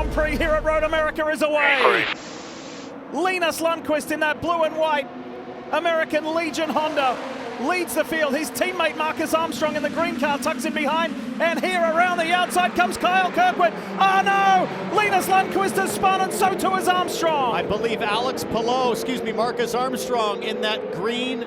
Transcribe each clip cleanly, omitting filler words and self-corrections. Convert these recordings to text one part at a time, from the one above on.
Grand Prix here at Road America is away. Linus Lundqvist in that blue and white American Legion Honda leads the field. His teammate Marcus Armstrong in the green car tucks in behind. And here around the outside comes Kyle Kirkwood. Oh no! Linus Lundqvist has spun and so too has Armstrong. I believe Marcus Armstrong in that green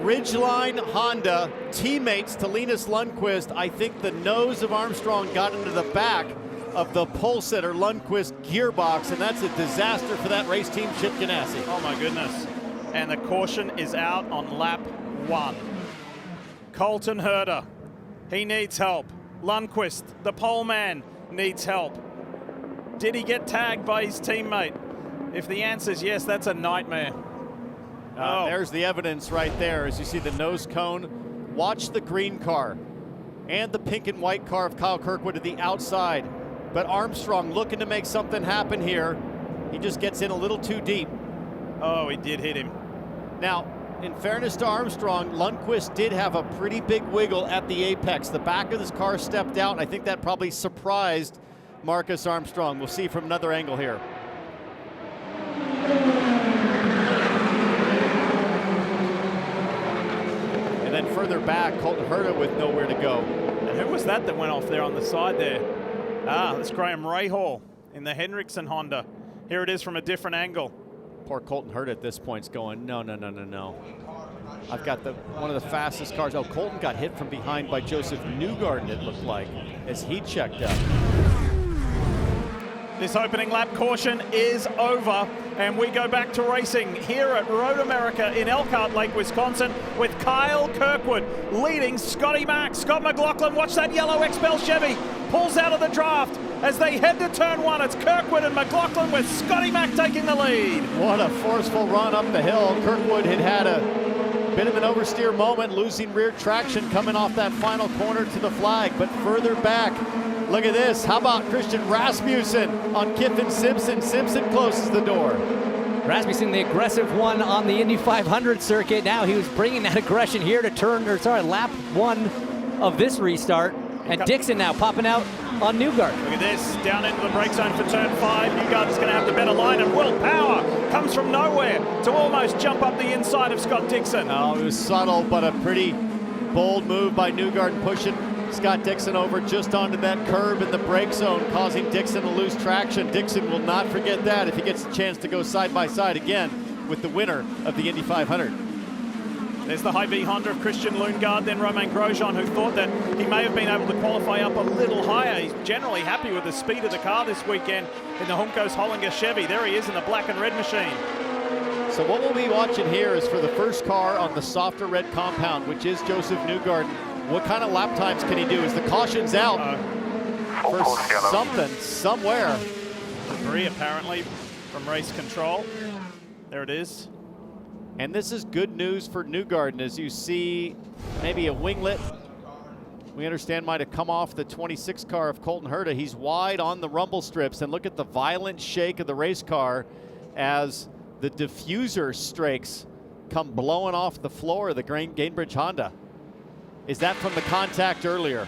Ridgeline Honda, teammates to Linus Lundqvist. I think the nose of Armstrong got into the back of the pole sitter Lundqvist gearbox, and that's a disaster for that race team, Chip Ganassi. Oh my goodness. And the caution is out on lap 1. Colton Herta, he needs help. Lundqvist, the pole man, needs help. Did he get tagged by his teammate? If the answer is yes, that's a nightmare. There's the evidence right there as you see the nose cone. Watch the green car and the pink and white car of Kyle Kirkwood to the outside. But Armstrong looking to make something happen here. He just gets in a little too deep. Oh, he did hit him. Now, in fairness to Armstrong, Lundqvist did have a pretty big wiggle at the apex. The back of his car stepped out, and I think that probably surprised Marcus Armstrong. We'll see from another angle here. And then further back, Colton Herta with nowhere to go. And who was that went off there on the side there? That's Graham Rahal in the Hendrickson Honda. Here it is from a different angle. Poor Colton Herta at this point's going, no. I've got one of the fastest cars. Oh, Colton got hit from behind by Joseph Newgarden, it looked like, as he checked up. This opening lap caution is over, and we go back to racing here at Road America in Elkhart Lake, Wisconsin, with Kyle Kirkwood leading Scott McLaughlin, watch that yellow XPEL Chevy, pulls out of the draft as they head to turn 1. It's Kirkwood and McLaughlin with Scotty Mack taking the lead. What a forceful run up the hill. Kirkwood had a bit of an oversteer moment, losing rear traction coming off that final corner to the flag, but further back, look at this. How about Christian Rasmussen on Kiffin Simpson? Simpson closes the door. Rasmussen, the aggressive one on the Indy 500 circuit. Now he was bringing that aggression here to lap 1 of this restart. And Dixon now popping out on Newgarden. Look at this, down into the brake zone for turn 5. Newgarden's going to have the better line, and Will Power comes from nowhere to almost jump up the inside of Scott Dixon. Oh, it was subtle, but a pretty bold move by Newgarden, pushing Scott Dixon over just onto that curb in the brake zone, causing Dixon to lose traction. Dixon will not forget that if he gets a chance to go side by side again with the winner of the Indy 500. There's the Hy-Vee Honda of Christian Lundgaard, then Romain Grosjean, who thought that he may have been able to qualify up a little higher. He's generally happy with the speed of the car this weekend in the Juncos Hollinger Chevy. There he is in the black and red machine. So what we'll be watching here is for the first car on the softer red compound, which is Joseph Newgarden. What kind of lap times can he do? Is the caution's out for something, somewhere. Debris apparently from race control. There it is. And this is good news for Newgarden, as you see maybe a winglet, we understand, might have come off the 26 car of Colton Herta. He's wide on the rumble strips, and look at the violent shake of the race car as the diffuser strakes come blowing off the floor of the Gainbridge Honda. Is that from the contact earlier?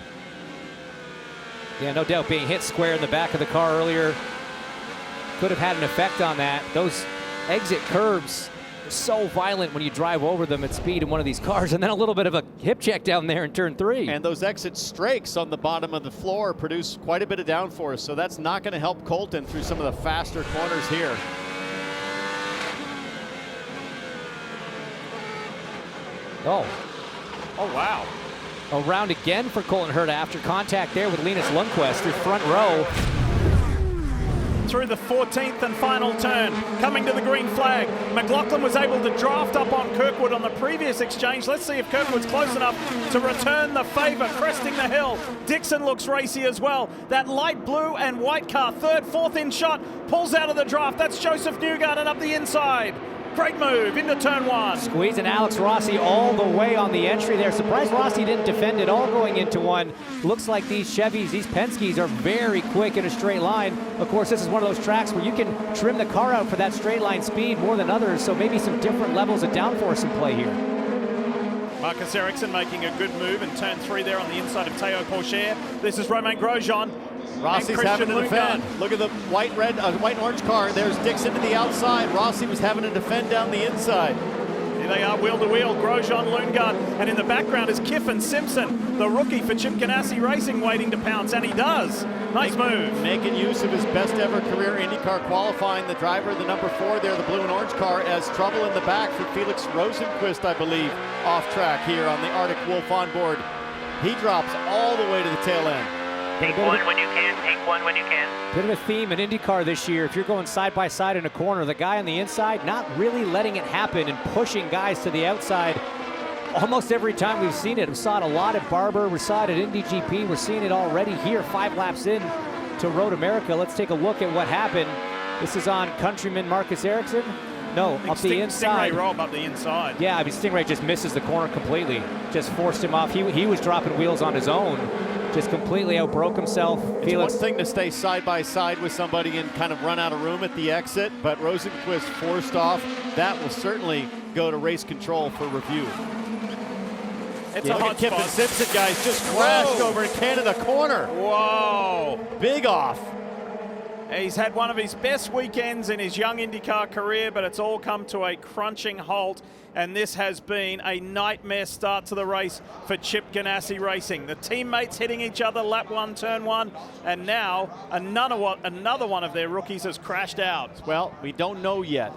Yeah, no doubt being hit square in the back of the car earlier could have had an effect on that. Those exit curbs are so violent when you drive over them at speed in one of these cars, and then a little bit of a hip check down there in turn 3. And those exit strakes on the bottom of the floor produce quite a bit of downforce, so that's not going to help Colton through some of the faster corners here. Oh, wow. Around again for Colton Herta after contact there with Linus Lundqvist through front row. Through the 14th and final turn, coming to the green flag. McLaughlin was able to draft up on Kirkwood on the previous exchange. Let's see if Kirkwood's close enough to return the favor, cresting the hill. Dixon looks racy as well. That light blue and white car, third, fourth in shot, pulls out of the draft. That's Joseph Newgarden up the inside. Great move into turn 1. Squeezing Alex Rossi all the way on the entry there. Surprised Rossi didn't defend it all going into 1. Looks like these Chevys, these Penske's are very quick in a straight line. Of course, this is one of those tracks where you can trim the car out for that straight line speed more than others, so maybe some different levels of downforce in play here. Marcus Ericsson making a good move in turn 3 there on the inside of Théo Pourchaire. This is Romain Grosjean. Rossi's having to defend. Look at the white and orange car. There's Dixon to the outside. Rossi was having to defend down the inside. Here they are, wheel to wheel, Grosjean, Lundgaard, and in the background is Kiffin Simpson, the rookie for Chip Ganassi Racing, waiting to pounce, and he does. Nice move. Making use of his best ever career IndyCar qualifying. The driver, the number 4 there, the blue and orange car, has trouble in the back for Felix Rosenqvist, I believe, off track here on the Arctic Wolf on board. He drops all the way to the tail end. Take one when you can, take one when you can. Bit of a theme in IndyCar this year. If you're going side by side in a corner, the guy on the inside not really letting it happen and pushing guys to the outside. Almost every time we've seen it. We saw it a lot at Barber. We saw it at Indy GP. We're seeing it already here 5 laps in to Road America. Let's take a look at what happened. This is on countryman Marcus Ericsson. No, up the inside. Stingray rolled up the inside. Yeah, I mean, Stingray just misses the corner completely. Just forced him off. He was dropping wheels on his own. Just completely outbroke himself. It's one thing to stay side by side with somebody and kind of run out of room at the exit, but Rosenqvist forced off. That will certainly go to race control for review. It's a hot Kiffin spot. Simpson, guys, just crashed over in Canada corner. Whoa. Big off. He's had one of his best weekends in his young IndyCar career, but it's all come to a crunching halt, and this has been a nightmare start to the race for Chip Ganassi Racing. The teammates hitting each other lap 1, turn 1, and now another one of their rookies has crashed out. Well, we don't know yet.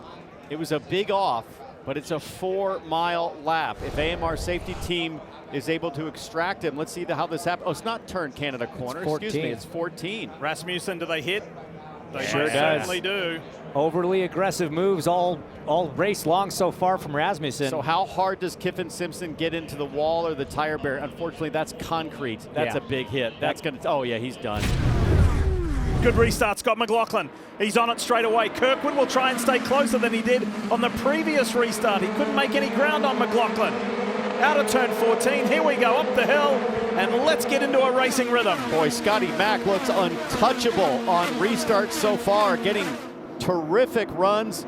It was a big off, but it's a 4-mile lap. If AMR safety team is able to extract him, let's see how this happens. Oh, it's not turn Canada corner. Excuse me, it's 14. Rasmussen, do they hit? They Sure does. certainly do. Overly aggressive moves all race long so far from Rasmussen. So how hard does Kiffin Simpson get into the wall or the tire barrier? Unfortunately, that's concrete. That's a big hit. That's going to, oh yeah, he's done. Good restart, Scott McLaughlin. He's on it straight away. Kirkwood will try and stay closer than he did on the previous restart. He couldn't make any ground on McLaughlin. Out of turn 14, here we go, up the hill, and let's get into a racing rhythm. Boy, Scotty Mack looks untouchable on restarts so far, getting terrific runs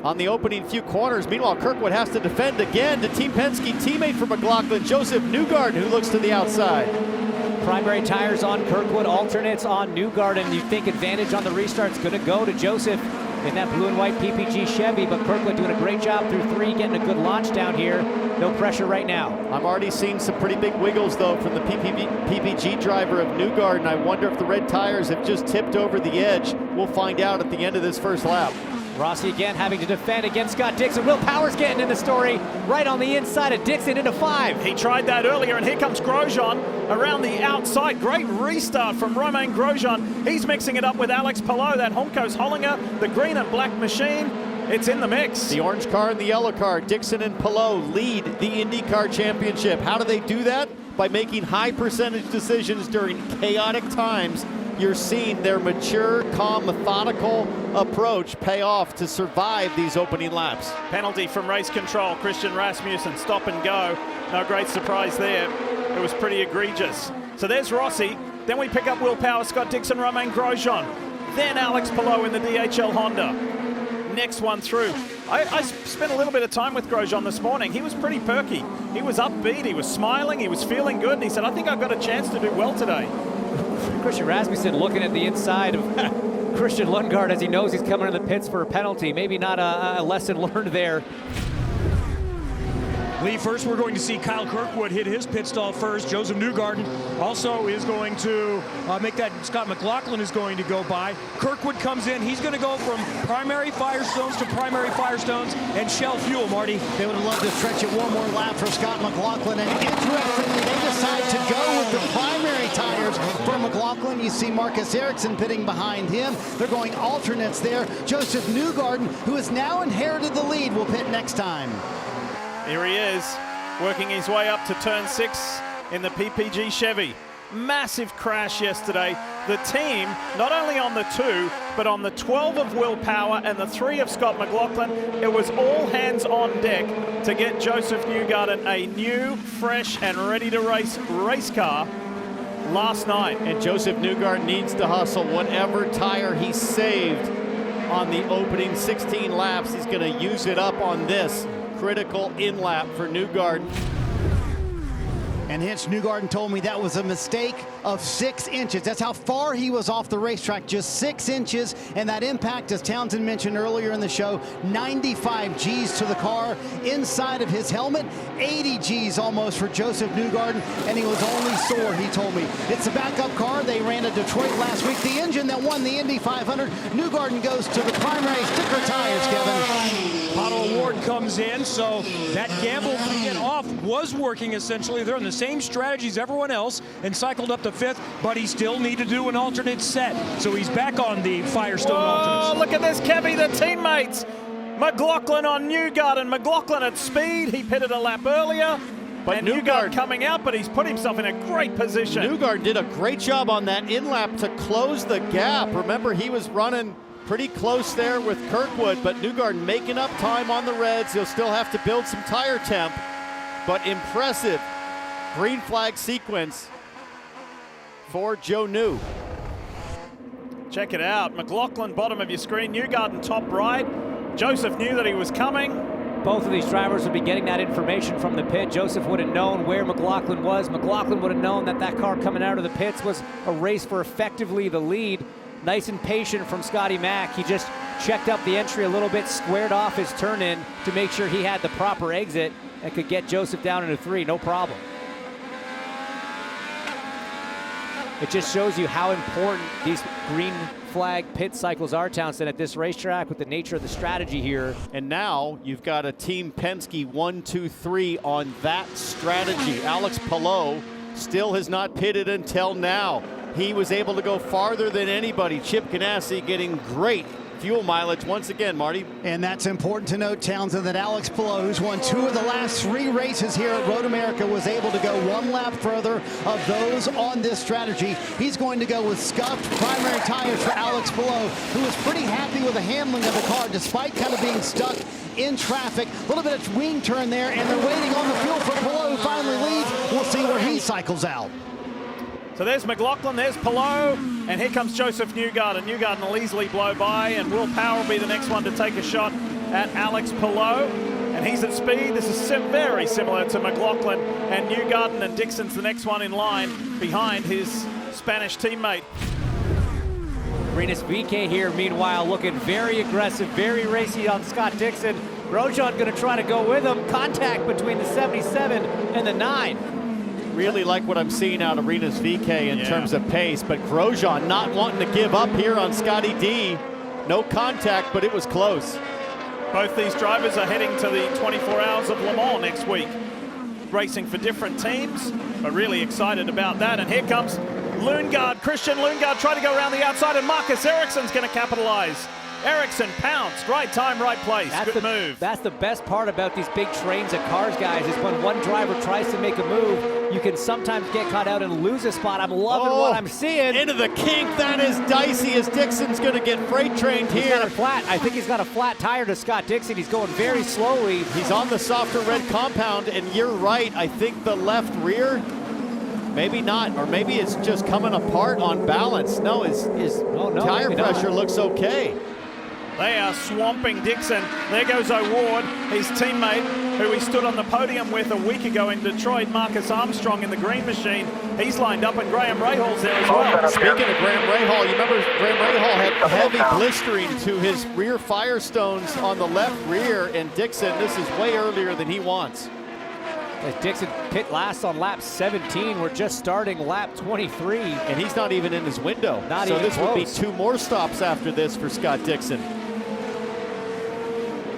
on the opening few corners. Meanwhile, Kirkwood has to defend again to Team Penske teammate for McLaughlin, Joseph Newgarden, who looks to the outside. Primary tires on Kirkwood, alternates on Newgarden. You think advantage on the restart's going to go to Joseph in that blue and white PPG Chevy, but Kirkwood doing a great job through 3, getting a good launch down here. No pressure right now. I'm already seeing some pretty big wiggles, though, from the PPG driver of Newgarden. I wonder if the red tires have just tipped over the edge. We'll find out at the end of this first lap. Rossi again having to defend against Scott Dixon. Will Power's getting in the story right on the inside of Dixon into 5. He tried that earlier, and here comes Grosjean around the outside. Great restart from Romain Grosjean. He's mixing it up with Alex Palou, that Homco's Hollinger, the green and black machine. It's in the mix. The orange car and the yellow car, Dixon and Palou lead the IndyCar Championship. How do they do that? By making high percentage decisions during chaotic times. You're seeing their mature, calm, methodical approach pay off to survive these opening laps. Penalty from race control. Christian Rasmussen, stop and go. No great surprise there. It was pretty egregious. So there's Rossi. Then we pick up Will Power, Scott Dixon, Romain Grosjean. Then Alex Palou in the DHL Honda. Next one through. I spent a little bit of time with Grosjean this morning. He was pretty perky. He was upbeat. He was smiling. He was feeling good. And he said, I think I've got a chance to do well today. Christian Rasmussen looking at the inside of Christian Lundgaard as he knows he's coming in the pits for a penalty. Maybe not a lesson learned there. Lee, first we're going to see Kyle Kirkwood hit his pit stall first. Joseph Newgarden also is going to make that. Scott McLaughlin is going to go by. Kirkwood comes in. He's going to go from primary firestones to primary firestones and shell fuel, Marty. They would have loved to stretch it one more lap for Scott McLaughlin. And interestingly, they decide to go with the primary tires for McLaughlin. You see Marcus Ericsson pitting behind him. They're going alternates there. Joseph Newgarden, who has now inherited the lead, will pit next time. Here he is, working his way up to turn 6 in the PPG Chevy. Massive crash yesterday. The team, not only on the 2, but on the 12 of Will Power and the 3 of Scott McLaughlin, it was all hands on deck to get Joseph Newgarden a new, fresh, and ready-to-race race car last night. And Joseph Newgarden needs to hustle. Whatever tire he saved on the opening 16 laps, he's going to use it up on this critical in-lap for Newgarden. And hence Newgarden told me that was a mistake of 6 inches. That's how far he was off the racetrack, just 6 inches. And that impact, as Townsend mentioned earlier in the show, 95 G's to the car inside of his helmet, 80 G's almost for Joseph Newgarden, and he was only sore, he told me. It's a backup car. They ran at Detroit last week. The engine that won the Indy 500. Newgarden goes to the primary sticker tires, Kevin. Pato Award comes in, so that gamble to get off was working essentially. They're in the same strategy as everyone else and cycled up to 5th, but he still needed to do an alternate set. So he's back on the Firestone alternates. Oh, look at this, Kevy, the teammates. McLaughlin on Newgarden. McLaughlin at speed. He pitted a lap earlier. But and Newgarden coming out, but he's put himself in a great position. Newgarden did a great job on that in-lap to close the gap. Remember, he was running pretty close there with Kirkwood, but Newgarden making up time on the reds. He'll still have to build some tire temp, but impressive green flag sequence for Joe New. Check it out. McLaughlin, bottom of your screen. Newgarden, top right. Joseph knew that he was coming. Both of these drivers would be getting that information from the pit. Joseph would have known where McLaughlin was. McLaughlin would have known that that car coming out of the pits was a race for effectively the lead. Nice and patient from Scotty Mack. He just checked up the entry a little bit, squared off his turn in to make sure he had the proper exit and could get Joseph down into 3, no problem. It just shows you how important these green flag pit cycles are, Townsend, at this racetrack with the nature of the strategy here. And now you've got a Team Penske 1, 2, 3 on that strategy. Alex Palou still has not pitted until now. He was able to go farther than anybody. Chip Ganassi getting great fuel mileage once again, Marty. And that's important to note, Townsend, that Alex Palou, who's won 2 of the last 3 races here at Road America, was able to go 1 lap further of those on this strategy. He's going to go with scuffed primary tires for Alex Palou, who was pretty happy with the handling of the car despite kind of being stuck in traffic. A little bit of wing turn there, and they're waiting on the fuel for Palou, who finally leads. We'll see where he cycles out. So there's McLaughlin, there's Palou, and here comes Joseph Newgarden. Newgarden will easily blow by, and Will Power will be the next one to take a shot at Alex Palou. And he's at speed. This is very similar to McLaughlin and Newgarden, and Dixon's the next one in line behind his Spanish teammate. Rinus VeeKay here, meanwhile, looking very aggressive, very racy on Scott Dixon. Grosjean going to try to go with him. Contact between the 77 and the 9. Really like what I'm seeing out of Rinus VeeKay in terms of pace, but Grosjean not wanting to give up here on Scotty D. No contact, but it was close. Both these drivers are heading to the 24 Hours of Le Mans next week, racing for different teams, but really excited about that. And here comes Lundgaard, Christian Lundgaard, trying to go around the outside, and Marcus Ericsson's going to capitalize. Ericsson pounced, right time, right place. Good move. That's the best part about these big trains of cars, guys, is when one driver tries to make a move, you can sometimes get caught out and lose a spot. I'm loving what I'm seeing. Into the kink, that is dicey as Dixon's going to get freight trained here. He's got a flat, I think he's got a flat tire to Scott Dixon. He's going very slowly. He's on the softer red compound, and you're right, I think the left rear, maybe not, or maybe it's just coming apart on balance. No, his tire pressure looks okay. They are swamping Dixon. There goes O'Ward, his teammate, who he stood on the podium with a week ago in Detroit, Marcus Armstrong in the green machine. He's lined up, and Graham Rahal's there as well. Speaking of Graham Rahal, you remember Graham Rahal had heavy blistering to his rear Firestones on the left rear, and Dixon, this is way earlier than he wants. As Dixon pit last on lap 17, we're just starting lap 23. And he's not even in his window. So this would be 2 more stops after this for Scott Dixon.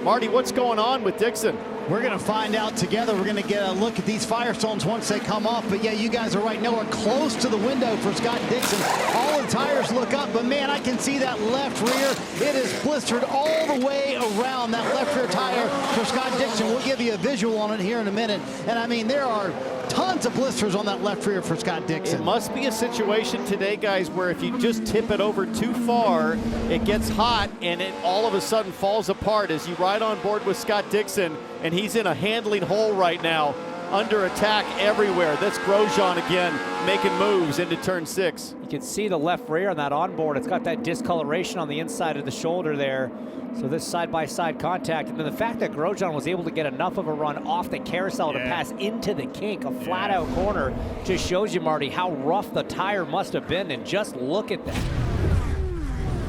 Marty, what's going on with Dixon? We're going to find out together. We're going to get a look at these Firestones once they come off. But yeah, you guys are right. Nowhere close to the window for Scott Dixon. All the tires look up, but man, I can see that left rear. It is blistered all the way around that left rear tire for Scott Dixon. We'll give you a visual on it here in a minute. And I mean, there are tons of blisters on that left rear for Scott Dixon. It must be a situation today, guys, where if you just tip it over too far, it gets hot and it all of a sudden falls apart as you ride on board with Scott Dixon, and he's in a handling hole right now. under attack everywhere. That's Grosjean again making moves into turn 6. You can see the left rear on that onboard. It's got that discoloration on the inside of the shoulder there. So this side-by-side contact, and then the fact that Grosjean was able to get enough of a run off the carousel to pass into the kink, a flat-out corner, just shows you, Marty, how rough the tire must have been, and just look at that.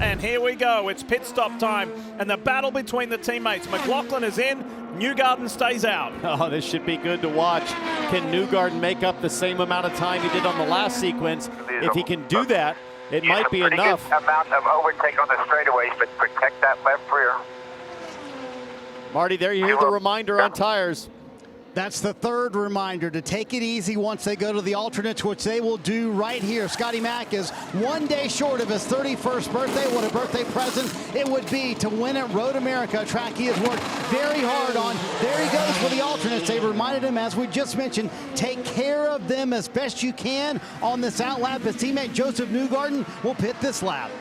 And here we go, it's pit stop time, and the battle between the teammates. McLaughlin is in, Newgarden stays out. Oh, this should be good to watch. Can Newgarden make up the same amount of time he did on the last sequence? If he can do that, it might be enough. Good amount of overtake on the straightaways, but protect that left rear. Marty, there you hear the reminder on tires. That's the third reminder to take it easy once they go to the alternates, which they will do right here. Scotty Mack is 1 day short of his 31st birthday. What a birthday present it would be to win at Road America, a track he has worked very hard on. There he goes for the alternates. They reminded him, as we just mentioned, take care of them as best you can on this out lap. His teammate Joseph Newgarden will pit this lap.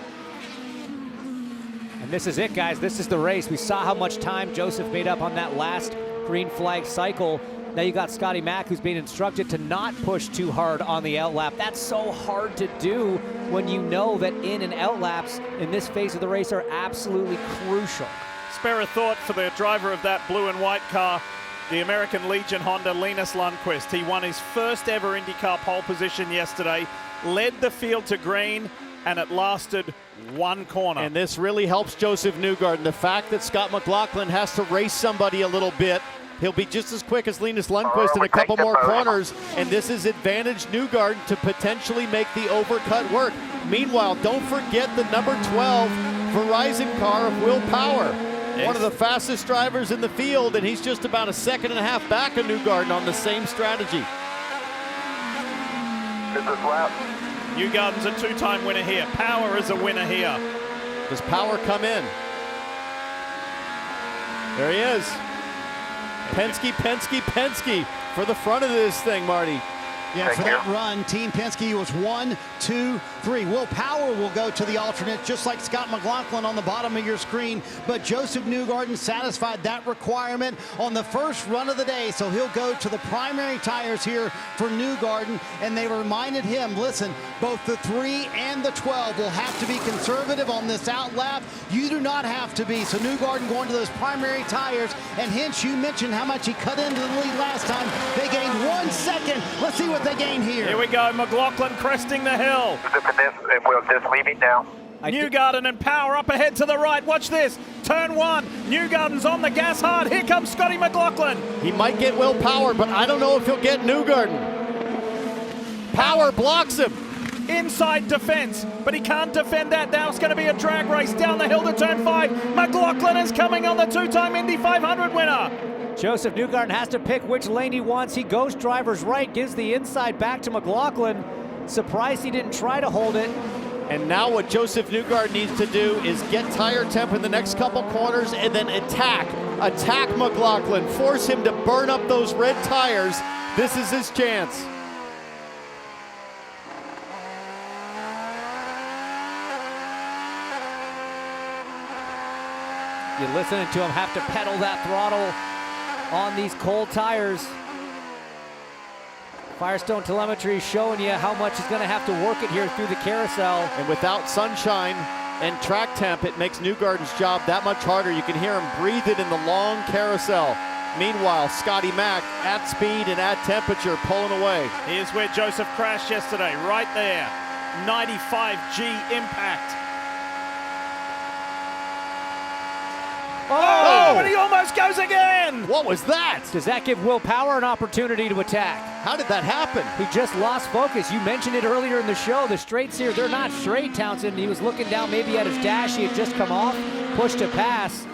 And this is it, guys. This is the race. We saw how much time Joseph made up on that last green flag cycle. Now you got Scotty Mack, who's being instructed to not push too hard on the out lap. That's so hard to do when you know that in and out laps in this phase of the race are absolutely crucial. Spare a thought for the driver of that blue and white car, the American Legion Honda, Linus Lundqvist. He won his first ever IndyCar pole position yesterday, led the field to green, and it lasted 1 corner. And this really helps Joseph Newgarden. The fact that Scott McLaughlin has to race somebody a little bit, he'll be just as quick as Linus Lundqvist in a couple more corners, and this is advantage Newgarden to potentially make the overcut work. Meanwhile, don't forget the number 12 Verizon car of Will Power. One of the fastest drivers in the field, and he's just about 1.5 seconds back of Newgarden on the same strategy. This is lap. Newgarden's a 2-time winner here. Power is a winner here. Does Power come in? There he is. Penske for the front of this thing, Marty. Yeah, for that run, Team Penske was 1, 2, 3. Will Power will go to the alternate, just like Scott McLaughlin on the bottom of your screen. But Joseph Newgarden satisfied that requirement on the first run of the day, so he'll go to the primary tires here for Newgarden. And they reminded him, listen, both the 3 and the 12 will have to be conservative on this out lap. You do not have to be. So Newgarden going to those primary tires. And hence, you mentioned how much he cut into the lead last time. They gained 1 second. Let's see what they gain here. Here we go, McLaughlin cresting the hill. We'll just leave it now. Newgarden and Power up ahead to the right. Watch this. Turn 1. Newgarden's on the gas hard. Here comes Scotty McLaughlin. He might get Will Power, but I don't know if he'll get Newgarden. Power blocks him. Inside defense, but he can't defend that. Now it's going to be a drag race down the hill to turn 5. McLaughlin is coming on, the 2-time Indy 500 winner. Joseph Newgarden has to pick which lane he wants. He goes driver's right, gives the inside back to McLaughlin. Surprised he didn't try to hold it. And now what Joseph Newgarden needs to do is get tire temp in the next couple corners and then attack McLaughlin. Force him to burn up those red tires. This is his chance. You're listening to him have to pedal that throttle on these cold tires. Firestone telemetry showing you how much he's going to have to work it here through the carousel. And without sunshine and track temp, it makes Newgarden's job that much harder. You can hear him breathing in the long carousel. Meanwhile, Scotty Mack at speed and at temperature pulling away. Here's where Joseph crashed yesterday, right there. 95G impact. Oh, and he almost goes again. What was that? Does that give Will Power an opportunity to attack? How did that happen? He just lost focus. You mentioned it earlier in the show. The straights here, they're not straight, Townsend. He was looking down maybe at his dash. He had just come off, pushed a pass.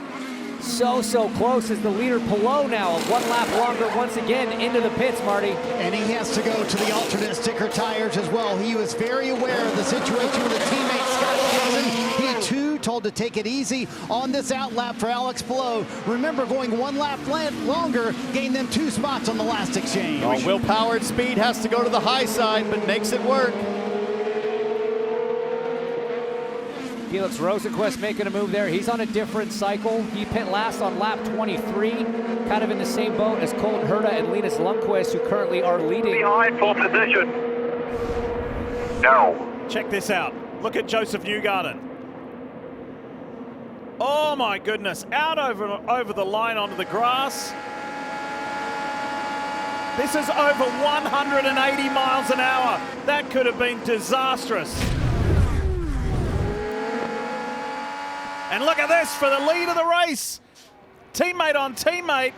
So close as the leader Pelot now. 1 lap longer once again into the pits, Marty. And he has to go to the alternate sticker tires as well. He was very aware of the situation with his teammate Scott Johnson. He too told to take it easy on this out lap for Alex Pelot. Remember, going 1 lap longer gained them 2 spots on the last exchange. Oh, Will Power at speed has to go to the high side, but makes it work. Felix Rosenquist making a move there. He's on a different cycle. He pit last on lap 23, kind of in the same boat as Colton Herta and Linus Lundqvist, who currently are leading. Behind for position. No. Check this out. Look at Joseph Newgarden. Oh my goodness, out over the line onto the grass. This is over 180 miles an hour. That could have been disastrous. And look at this for the lead of the race. Teammate on teammate.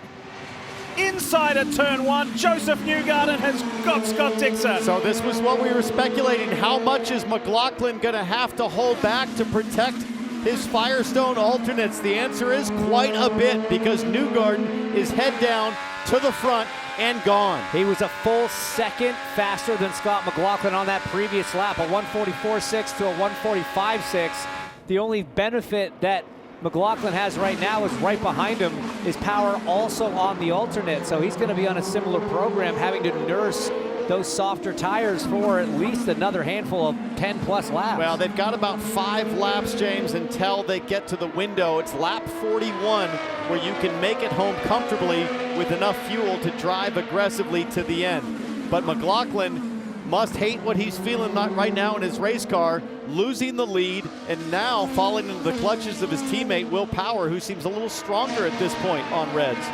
Inside of turn one, Joseph Newgarden has got Scott Dixon. So this was what we were speculating. How much is McLaughlin going to have to hold back to protect his Firestone alternates? The answer is quite a bit, because Newgarden is head down to the front and gone. He was a full second faster than Scott McLaughlin on that previous lap, a 144.6 to a 145.6. The only benefit that McLaughlin has right now is right behind him is power also on the alternate. So he's going to be on a similar program, having to nurse those softer tires for at least another handful of 10 plus laps. Well, they've got about 5 laps, James, until they get to the window. It's lap 41 where you can make it home comfortably with enough fuel to drive aggressively to the end. But McLaughlin must hate what he's feeling right now in his race car, losing the lead and now falling into the clutches of his teammate Will Power, who seems a little stronger at this point on Reds.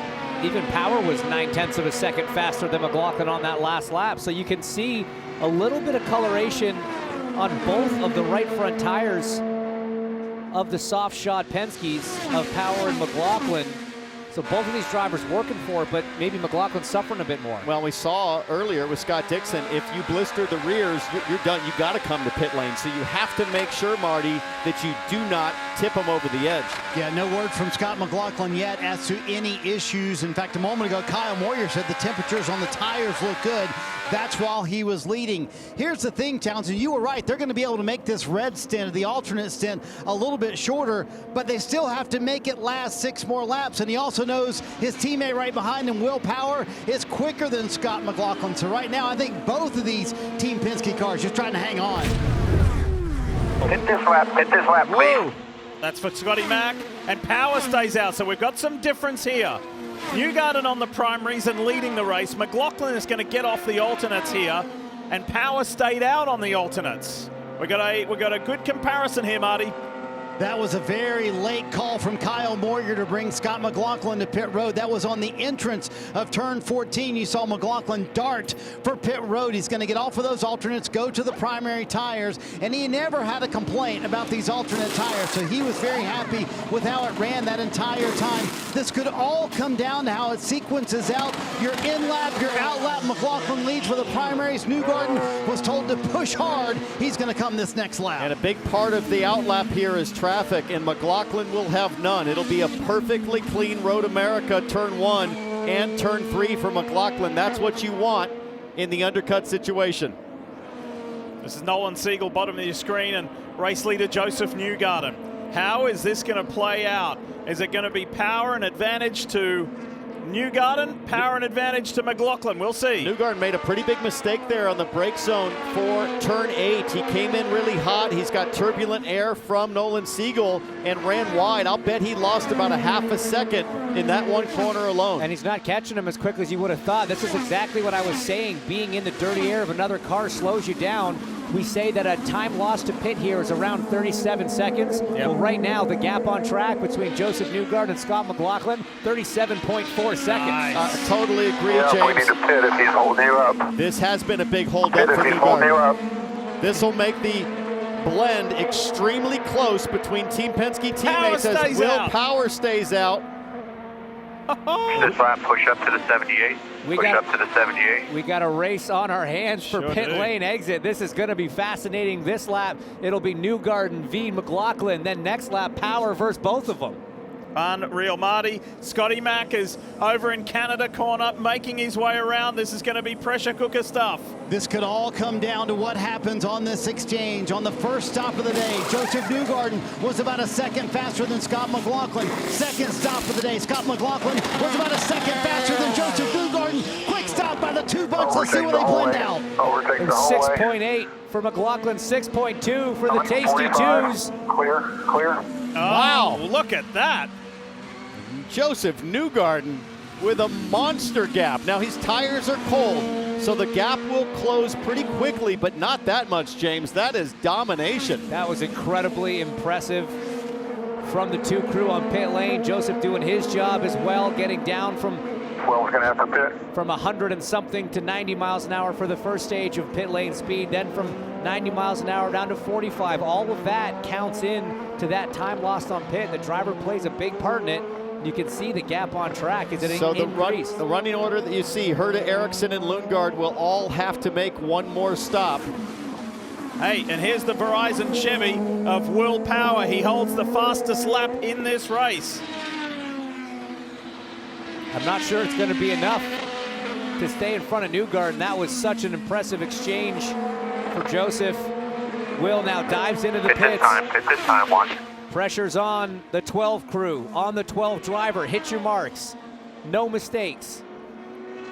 Even Power was 0.9 of a second faster than McLaughlin on that last lap. So you can see a little bit of coloration on both of the right front tires of the soft shod Penske's of Power and McLaughlin. So both of these drivers working for it, but maybe McLaughlin's suffering a bit more. Well, we saw earlier with Scott Dixon, if you blister the rears, you're done. You got to come to pit lane. So you have to make sure, Marty, that you do not tip him over the edge. Yeah, no word from Scott McLaughlin yet as to any issues. In fact, a moment ago, Kyle Moyer said the temperatures on the tires look good. That's while he was leading. Here's the thing, Townsend, you were right. They're going to be able to make this red stint, the alternate stint, a little bit shorter, but they still have to make it last 6 more laps. And he also knows his teammate right behind him, Will Power, is quicker than Scott McLaughlin. So right now, I think both of these Team Penske cars just trying to hang on. Hit this lap, please. That's for Scotty Mack, and Power stays out. So we've got some difference here. Newgarden on the primaries and leading the race. McLaughlin is going to get off the alternates here, and Power stayed out on the alternates. We got a good comparison here, Marty. That was a very late call from Kyle Moyer to bring Scott McLaughlin to pit road. That was on the entrance of turn 14. You saw McLaughlin dart for pit road. He's going to get off of those alternates, go to the primary tires, and he never had a complaint about these alternate tires. So he was very happy with how it ran that entire time. This could all come down to how it sequences out. Your in lap, your out lap. McLaughlin leads for the primaries. Newgarden was told to push hard. He's going to come this next lap. And a big part of the out lap here is traffic, and McLaughlin will have none. It'll be a perfectly clean Road America turn 1 and turn 3 for McLaughlin. That's what you want in the undercut situation. This is Nolan Siegel, bottom of your screen, and race leader Joseph Newgarden. How is this going to play out? Is it going to be power and advantage to Newgarden, power and advantage to McLaughlin? We'll see. Newgarden made a pretty big mistake there on the brake zone for turn 8. He came in really hot. He's got turbulent air from Nolan Siegel and ran wide. I'll bet he lost about a half a second in that one corner alone. And he's not catching him as quick as you would have thought. This is exactly what I was saying. Being in the dirty air of another car slows you down. We say that a time lost to pit here is around 37 seconds. Yep. Well, right now, the gap on track between Joseph Newgarden and Scott McLaughlin, 37.4 seconds. Nice. Totally agree, Yeah, James. we need to pit if he's holding you up. This has been a big hold Pit up if for he's holding you Newgarden. up. This will make the blend extremely close between Team Penske teammates as Will Power stays out. This lap, push up to the 78. Push up to the 78. We got a race on our hands for pit lane exit. This is going to be fascinating. This lap, it'll be Newgarden v. McLaughlin. Then next lap, Power versus both of them. Unreal, Marty. Scotty Mack is over in Canada corner, making his way around. This is going to be pressure cooker stuff. This could all come down to what happens on this exchange. On the first stop of the day, Joseph Newgarden was about a second faster than Scott McLaughlin. Second stop of the day, Scott McLaughlin was about a second faster than Joseph Newgarden. Quick quick stop by the two bunch. Let's see what they blend out. Overtakes the whole way. 6.8 for McLaughlin, 6.2 for the Tasty Twos. Clear, clear. Wow, look at that. Joseph Newgarden with a monster gap. Now his tires are cold, so the gap will close pretty quickly, but not that much, James. That is domination. That was incredibly impressive from the two crew on pit lane. Joseph doing his job as well, getting down from 12's gonna have to pit. from 100 and something to 90 miles an hour for the first stage of pit lane speed, then from 90 miles an hour down to 45. All of that counts in to that time lost on pit. The driver plays a big part in it. You can see the gap on track as it increased. The running order that you see, Herta, Ericsson, and Lundgaard will all have to make one more stop. Hey, and here's the Verizon Chevy of Will Power. He holds the fastest lap in this race. I'm not sure it's going to be enough to stay in front of Newgarden. That was such an impressive exchange for Joseph. Will now dives into the pits. Pit this time, watch. Pressure's on the 12 crew, on the 12 driver. Hit your marks. No mistakes.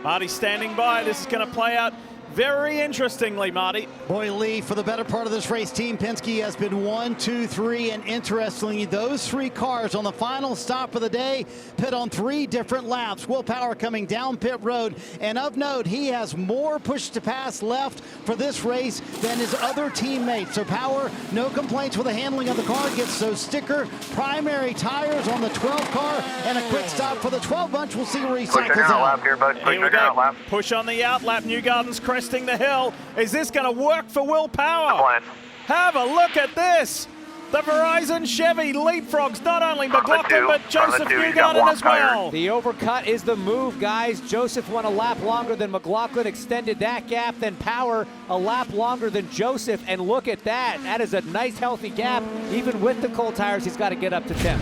Marty standing by. This is going to play out very interestingly, Marty. Boy, Lee, for the better part of this race, Team Penske has been 1, 2, 3, and interestingly, those three cars on the final stop of the day pit on 3 different laps. Will Power coming down pit road, and of note, he has more push to pass left for this race than his other teammates. So Power, no complaints with the handling of the car, gets those sticker primary tires on the 12 car, and a quick stop for the 12 bunch. We'll see where he cycles out. Here, bud. Here we go. Push on the outlap. Newgarden's cresting the hill. Is this going to work for Will Power? Have a look at this. The Verizon Chevy leapfrogs not only McLaughlin, but Joseph Newgarden as well. The overcut is the move, guys. Joseph went a lap longer than McLaughlin, extended that gap, then Power a lap longer than Joseph, and look at that. That is a nice, healthy gap. Even with the cold tires, he's got to get up to 10.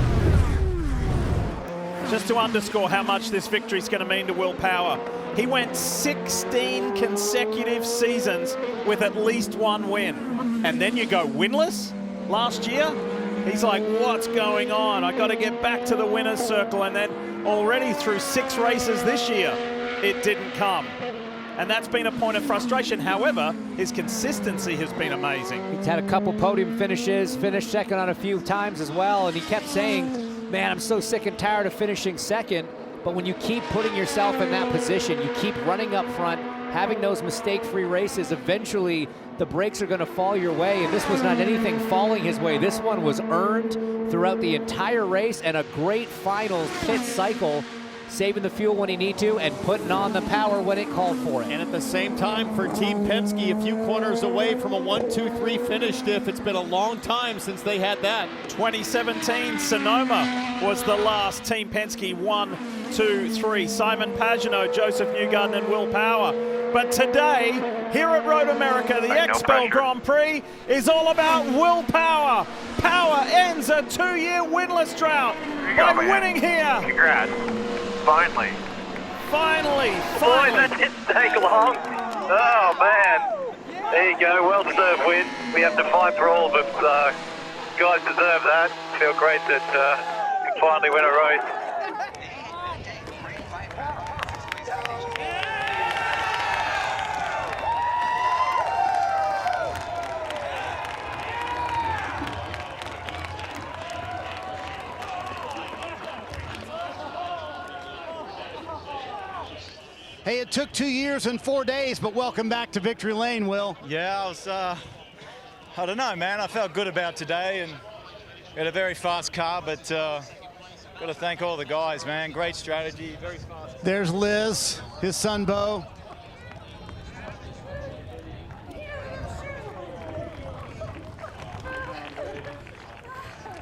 Just to underscore how much this victory is going to mean to Will Power. He went 16 consecutive seasons with at least one win. And then you go winless last year? He's like, what's going on? I got to get back to the winner's circle. And then already through 6 races this year, it didn't come. And that's been a point of frustration. However, his consistency has been amazing. He's had a couple podium finishes, finished second on a few times as well. And he kept saying, man, I'm so sick and tired of finishing second. But when you keep putting yourself in that position, you keep running up front, having those mistake-free races, eventually the brakes are going to fall your way. And this was not anything falling his way. This one was earned throughout the entire race, and a great final pit cycle, saving the fuel when he need to and putting on the power when it called for it. And at the same time for Team Penske, a few corners away from a 1-2-3 finish, Diff. It's been a long time since they had that. 2017 Sonoma was the last Team Penske 1, 2, 3. Simon Pagenaud, Joseph Newgarden, and Will Power. But today, here at Road America, the XPEL Grand Prix is all about Will Power. Power ends a 2-year winless drought by winning here. Congrats. Finally. Finally. Boy, that didn't take long. Oh, man. There you go. Well-deserved win. We have to fight for all of them. Guys deserve that. Feel great that we finally win a race. Hey, it took 2 years and 4 days, but welcome back to Victory Lane, Will. Yeah, I was, I don't know, man. I felt good about today, and we had a very fast car, but got to thank all the guys, man. Great strategy, very fast. There's Liz, his son, Bo.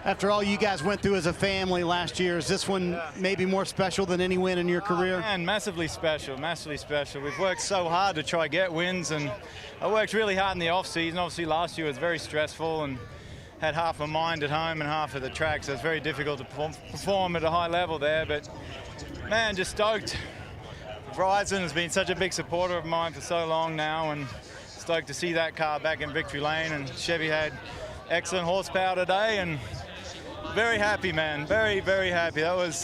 After all you guys went through as a family last year, is this one maybe more special than any win in your career? Man, massively special, massively special. We've worked so hard to try get wins, and I worked really hard in the off-season. Obviously, last year was very stressful and had half my mind at home and half at the track, so it's very difficult to perform at a high level there. But, man, just stoked. Verizon has been such a big supporter of mine for so long now, and stoked to see that car back in Victory Lane. And Chevy had excellent horsepower today, and very happy, man. Very, very happy. That was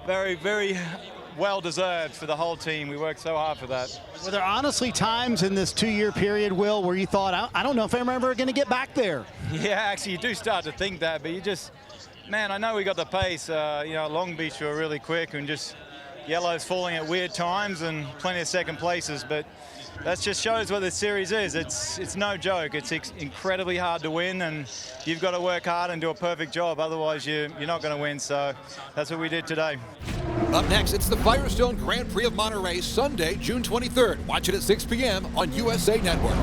very, very, well deserved for the whole team. We worked so hard for that. Were there honestly times in this 2-year period, Will, where you thought, I don't know if I'm ever going to get back there? Yeah, actually, you do start to think that, but you just, man, I know we got the pace. You know, Long Beach we were really quick, and just yellows falling at weird times and plenty of second places, but that just shows what this series is. It's no joke. It's incredibly hard to win, and you've got to work hard and do a perfect job. Otherwise, you're not going to win. So that's what we did today. Up next, it's the Firestone Grand Prix of Monterey, Sunday, June 23rd. Watch it at 6 p.m. on USA Network.